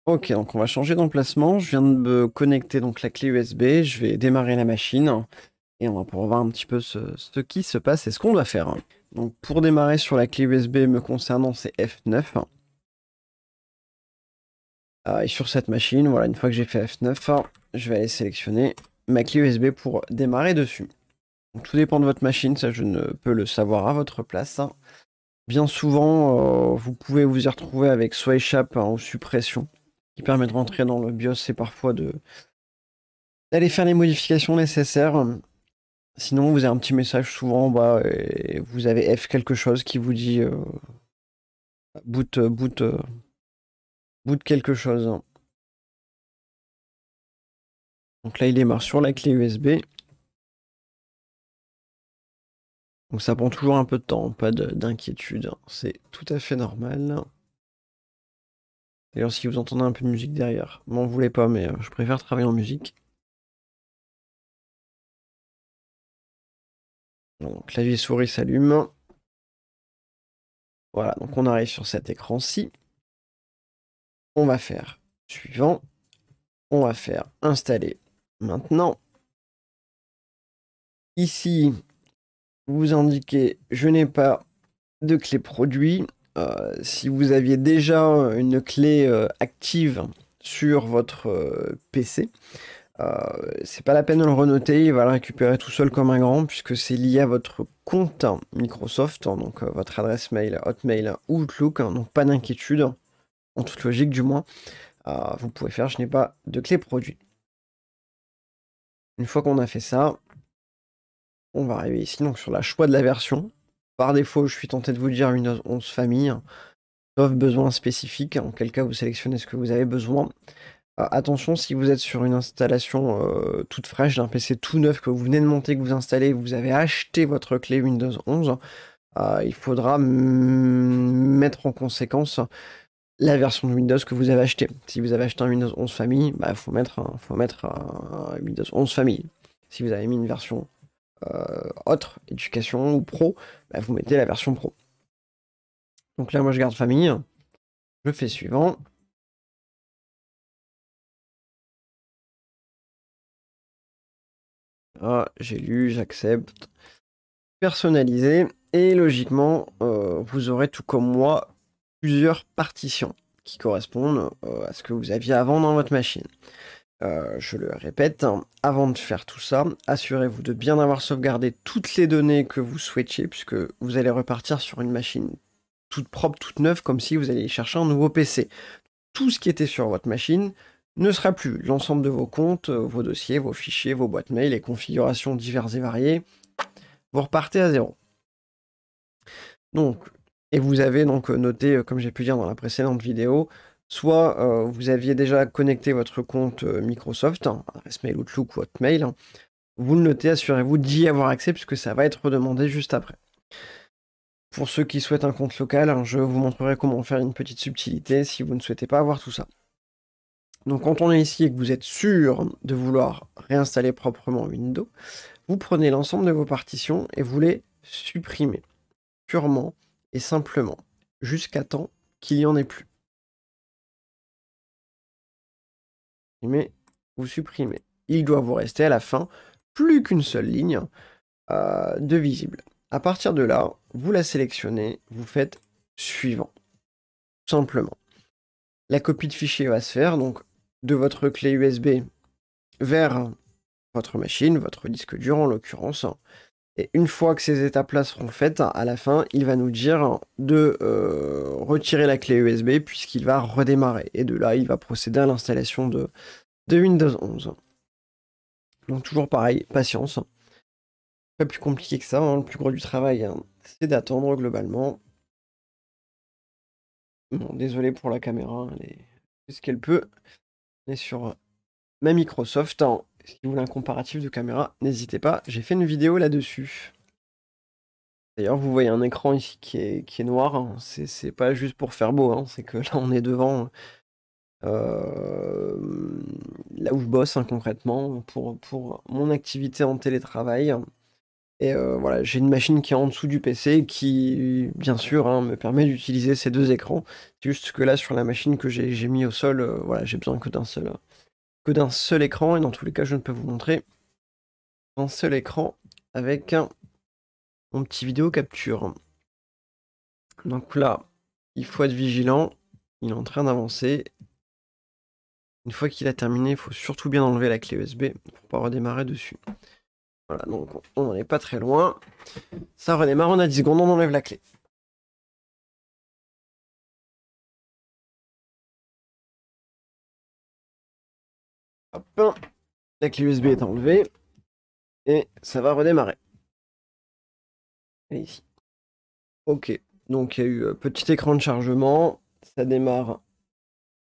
Ok, donc on va changer d'emplacement. Je viens de me connecter donc la clé USB. Je vais démarrer la machine et on va pouvoir voir un petit peu ce qui se passe et ce qu'on doit faire. Donc pour démarrer sur la clé USB me concernant, c'est F9. Et sur cette machine, voilà, une fois que j'ai fait F9, je vais aller sélectionner ma clé USB pour démarrer dessus. Donc, tout dépend de votre machine, ça je ne peux le savoir à votre place. Bien souvent, vous pouvez vous y retrouver avec soit échappe ou suppression, qui permet de rentrer dans le BIOS et parfois d'aller faire les modifications nécessaires. Sinon, vous avez un petit message souvent en bas et vous avez F quelque chose qui vous dit boot quelque chose. Donc là, il démarre sur la clé USB. Donc ça prend toujours un peu de temps, pas d'inquiétude. C'est tout à fait normal. D'ailleurs, si vous entendez un peu de musique derrière, m'en voulez pas, mais je préfère travailler en musique. Donc clavier souris s'allume. Voilà, donc on arrive sur cet écran-ci. On va faire suivant. On va faire installer maintenant. Ici, vous indiquez je n'ai pas de clé produit. Si vous aviez déjà une clé active sur votre PC, c'est pas la peine de le renoter, il va le récupérer tout seul comme un grand puisque c'est lié à votre compte Microsoft, donc votre adresse mail, Hotmail ou Outlook, donc pas d'inquiétude, en toute logique du moins. Vous pouvez faire je n'ai pas de clé produit. Une fois qu'on a fait ça, on va arriver ici donc sur la choix de la version. Par défaut, je suis tenté de vous dire Windows 11 famille, sauf besoin spécifique, en quel cas vous sélectionnez ce que vous avez besoin. Attention, si vous êtes sur une installation toute fraîche d'un PC tout neuf que vous venez de monter, que vous installez, vous avez acheté votre clé Windows 11, il faudra mettre en conséquence la version de Windows que vous avez acheté. Si vous avez acheté un Windows 11 famille, il faut mettre un Windows 11 famille. Si vous avez mis une version autre, éducation ou pro, vous mettez la version pro. Donc là, moi, je garde famille. Je fais suivant. J'ai lu, j'accepte. Personnalisé. Et logiquement, vous aurez tout comme moi plusieurs partitions qui correspondent à ce que vous aviez avant dans votre machine. Je le répète, avant de faire tout ça, assurez-vous de bien avoir sauvegardé toutes les données que vous souhaitiez, puisque vous allez repartir sur une machine toute propre, toute neuve, comme si vous alliez chercher un nouveau PC. Tout ce qui était sur votre machine ne sera plus. L'ensemble de vos comptes, vos dossiers, vos fichiers, vos boîtes mail, les configurations diverses et variées, vous repartez à zéro. Donc, et vous avez donc noté, comme j'ai pu dire dans la précédente vidéo, soit vous aviez déjà connecté votre compte Microsoft, adresse mail Outlook ou Hotmail, vous le notez, assurez-vous d'y avoir accès puisque ça va être demandé juste après. Pour ceux qui souhaitent un compte local, je vous montrerai comment faire une petite subtilité si vous ne souhaitez pas avoir tout ça. Donc quand on est ici et que vous êtes sûr de vouloir réinstaller proprement Windows, vous prenez l'ensemble de vos partitions et vous les supprimez, purement et simplement, jusqu'à temps qu'il n'y en ait plus. Vous supprimez. Il doit vous rester à la fin plus qu'une seule ligne de visible. À partir de là, vous la sélectionnez, vous faites suivant. Tout simplement. La copie de fichier va se faire donc de votre clé USB vers votre machine, votre disque dur en l'occurrence. Et une fois que ces étapes-là seront faites, à la fin, il va nous dire de retirer la clé USB puisqu'il va redémarrer. Et de là, il va procéder à l'installation de Windows 11. Donc toujours pareil, patience. Pas plus compliqué que ça, hein. Le plus gros du travail, hein, c'est d'attendre globalement. Bon, désolé pour la caméra, elle fait ce qu'elle peut. On est sur ma Microsoft, hein. Si vous voulez un comparatif de caméra, n'hésitez pas, j'ai fait une vidéo là-dessus. D'ailleurs, vous voyez un écran ici qui est noir, hein. C'est pas juste pour faire beau, hein. C'est que là on est devant là où je bosse, hein, concrètement, pour mon activité en télétravail. Et voilà, j'ai une machine qui est en dessous du PC qui, bien sûr, hein, me permet d'utiliser ces 2 écrans. C'est juste que là, sur la machine que j'ai mis au sol, voilà, j'ai besoin que d'un seul écran et dans tous les cas, je ne peux vous montrer un seul écran avec mon petit vidéo capture. Donc là, il faut être vigilant, il est en train d'avancer. Une fois qu'il a terminé, il faut surtout bien enlever la clé USB pour pas redémarrer dessus. Voilà, donc on n'en est pas très loin. Ça redémarre, on a 10 secondes, on enlève la clé. Hop, la clé USB est enlevée et ça va redémarrer. Et ici. Ok, donc il y a eu petit écran de chargement, ça démarre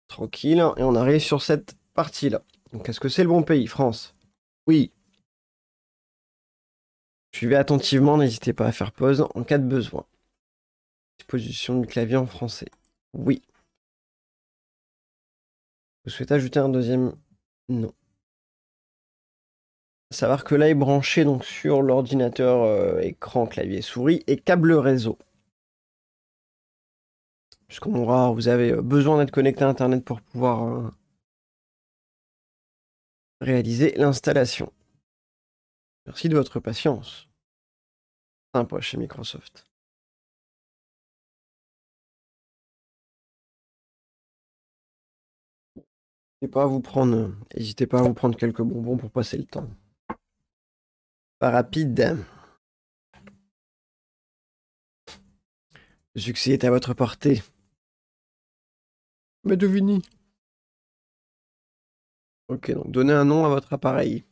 tranquille et on arrive sur cette partie-là. Donc est-ce que c'est le bon pays, France? Oui. Suivez attentivement, n'hésitez pas à faire pause en cas de besoin. Disposition du clavier en français. Oui. Vous souhaitez ajouter un deuxième? Non. Savoir que là est branché donc sur l'ordinateur écran, clavier, souris et câble réseau. Puisqu'on aura, vous avez besoin d'être connecté à Internet pour pouvoir réaliser l'installation. Merci de votre patience. Sympa chez Microsoft. N'hésitez pas à vous prendre quelques bonbons pour passer le temps. Pas rapide. Le succès est à votre portée. Mais devinez. Ok, donc donnez un nom à votre appareil.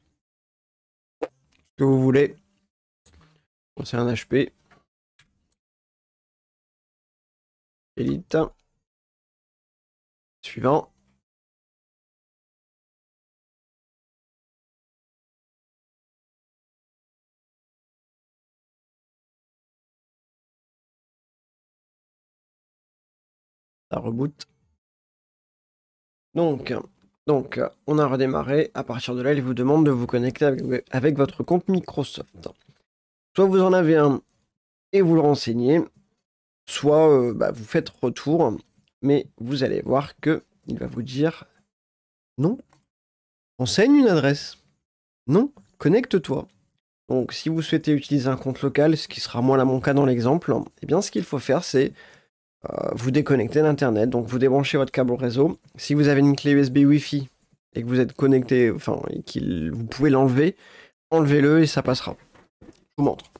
Ce que vous voulez. Bon, c'est un HP. Elite. Suivant. Ça reboot. Donc, on a redémarré. À partir de là, il vous demande de vous connecter avec votre compte Microsoft. Soit vous en avez un et vous le renseignez, soit vous faites retour, mais vous allez voir que il va vous dire non, enseigne une adresse. Non, connecte-toi. Donc, si vous souhaitez utiliser un compte local, ce qui sera moins mon cas dans l'exemple, eh bien, ce qu'il faut faire, c'est vous déconnecter d'Internet. Donc, vous débranchez votre câble réseau. Si vous avez une clé USB Wi-Fi et que vous êtes connecté, enfin, et vous pouvez l'enlever, enlevez-le et ça passera. Je vous montre.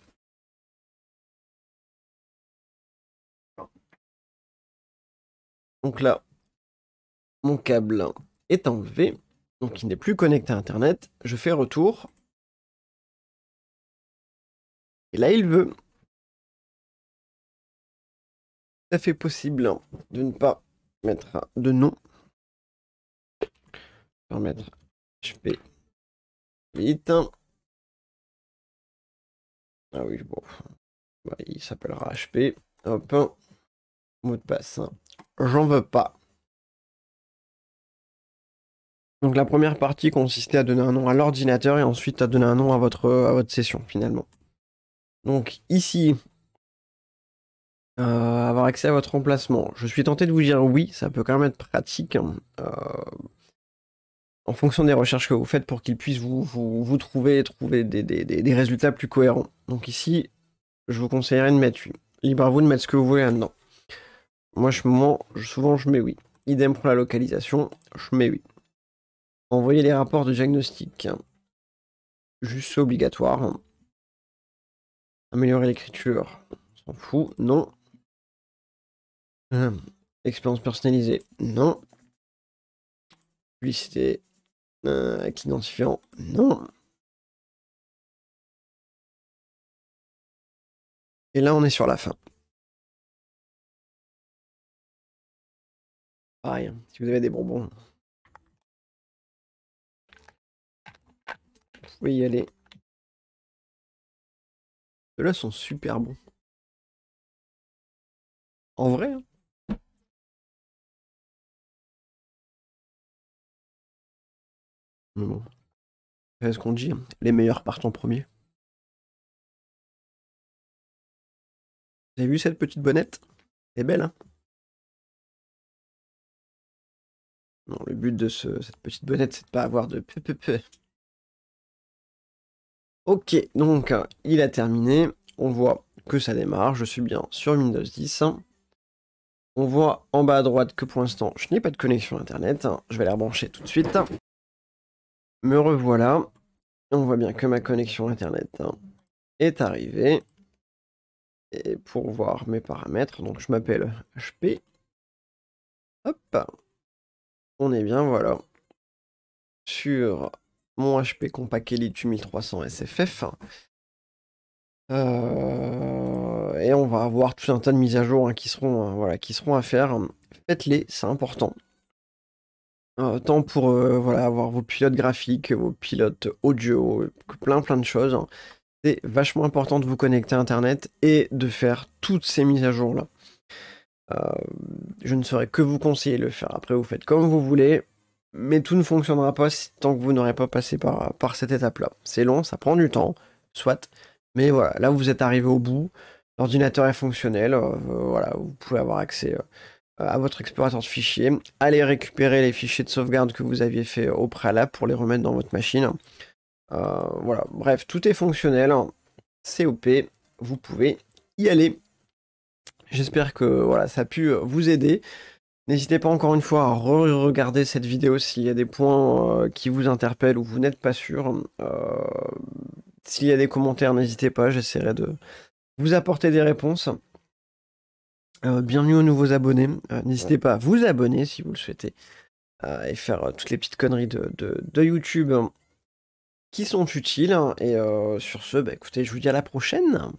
Donc là, mon câble est enlevé. Donc, il n'est plus connecté à Internet. Je fais retour. Et là, il veut. Tout à fait possible de ne pas mettre de nom. Je vais mettre HP 8. Ah oui, bon. Bah, il s'appellera HP. Hop. Mot de passe. J'en veux pas. Donc la première partie consistait à donner un nom à l'ordinateur et ensuite à donner un nom à votre session finalement. Donc ici, avoir accès à votre emplacement. Je suis tenté de vous dire oui, ça peut quand même être pratique en fonction des recherches que vous faites pour qu'il puisse vous trouver des résultats plus cohérents. Donc ici, je vous conseillerais de mettre oui. Libre à vous de mettre ce que vous voulez là-dedans. Moi, souvent, je mets oui. Idem pour la localisation, je mets oui. Envoyer les rapports de diagnostic. Juste c'est obligatoire. Améliorer l'écriture. On s'en fout. Non. Expérience personnalisée. Non. Publicité. Avec l'identifiant. Non. Et là, on est sur la fin. Pareil, si vous avez des bonbons, vous pouvez y aller. Ceux-là sont super bons. En vrai, hein. Mais bon, c'est ce qu'on dit, hein. Les meilleurs partent en premier. Vous avez vu cette petite bonnette? Elle est belle, hein? Non, le but de cette petite bonnette, c'est de pas avoir de peu. Ok, donc il a terminé. On voit que ça démarre. Je suis bien sur Windows 10. On voit en bas à droite que pour l'instant, je n'ai pas de connexion Internet. Je vais la rebrancher tout de suite. Me revoilà. On voit bien que ma connexion Internet est arrivée. Et pour voir mes paramètres, donc je m'appelle HP. Hop. On est bien, voilà. Sur mon HP Compact Elite 8300 SFF. Et on va avoir tout un tas de mises à jour qui seront, voilà, qui seront à faire. Faites-les, c'est important. Tant pour voilà, avoir vos pilotes graphiques, vos pilotes audio, plein de choses. C'est vachement important de vous connecter à Internet et de faire toutes ces mises à jour là. Je ne saurais que vous conseiller de le faire. Après, vous faites comme vous voulez, mais tout ne fonctionnera pas tant que vous n'aurez pas passé par cette étape-là. C'est long, ça prend du temps, soit, mais voilà, là vous êtes arrivé au bout, l'ordinateur est fonctionnel, voilà, vous pouvez avoir accès à votre explorateur de fichiers, allez récupérer les fichiers de sauvegarde que vous aviez fait au préalable pour les remettre dans votre machine. Voilà, bref, tout est fonctionnel, c'est OP, vous pouvez y aller. J'espère que voilà, ça a pu vous aider. N'hésitez pas encore une fois à regarder cette vidéo s'il y a des points qui vous interpellent ou vous n'êtes pas sûr. S'il y a des commentaires, n'hésitez pas, j'essaierai de vous apporter des réponses. Bienvenue aux nouveaux abonnés. N'hésitez pas à vous abonner si vous le souhaitez. Et faire toutes les petites conneries de YouTube qui sont utiles. Et sur ce, bah, écoutez, je vous dis à la prochaine.